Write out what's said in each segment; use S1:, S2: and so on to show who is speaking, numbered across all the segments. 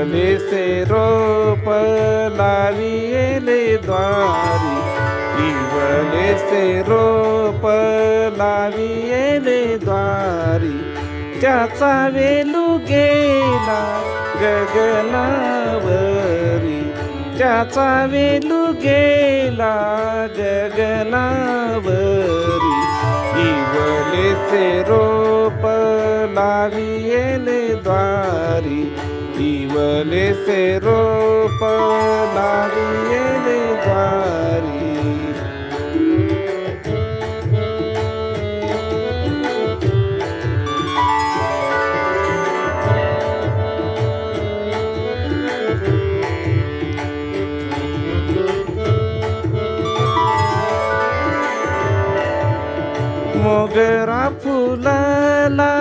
S1: इवलेसे रोप la Vella द्वारी, इवलेसे रोप la Vella द्वारी, त्याचा वेलू गेला गगनावरी, त्याचा वेलू गेला गगनावरी, इवलेसे रोप लाविले द्वारी, इवलेसे रोप लाविले द्वारी. मोगरा फुलला,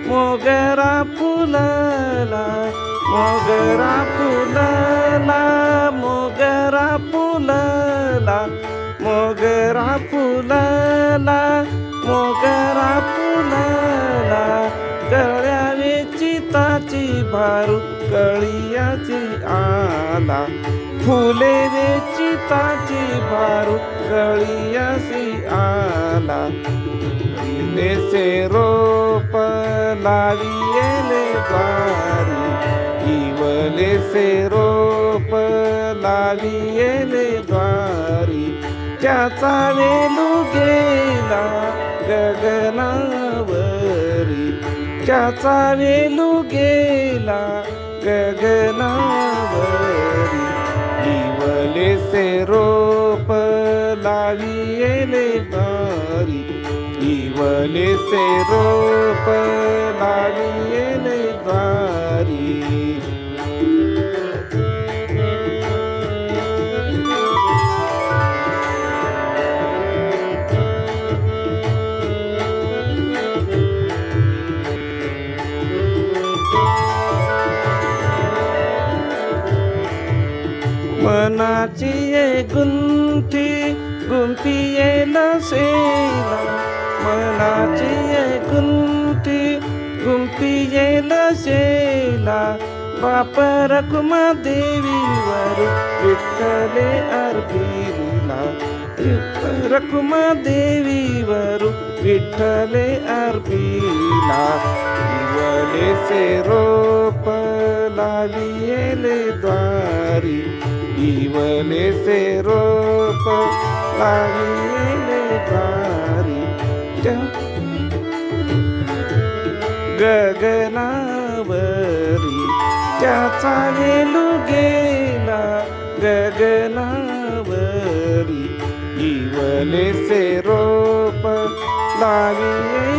S1: मोगरा फुलला, मोगरा फुलला, मोगरा फुलला, मोगरा फुलला, मोगरा फुलला, गळ्यावे चिताची भारू कळियाची आला, फुले वे चिताची भारू कळियाची आला, इवलेसे रोप लाविले द्वारी, इवलेसे रोप लाविले द्वारी, त्याचा वेलू गेला गगनावरी, त्याचा वेलू गेला गगनावरी, इवलेसे रोप लाविले द्वारी, इवलेसे रोप लाविले द्वारी. मनाची गुंठी गुंफियेला सेला, मनाची गुंठी गुंफियेला सेला, बाप रखुमा देवीवर विठ्ठले अर्पिला, रखुमा देवीवर विठ्ठले अर्पिला, इवलेसे रोप लाविले द्वारी, इवलेसे रोप लाविले द्वारी, गगनावरी, त्याचा वेलू गेला गगनावरी, इवलेसे रोप लाविले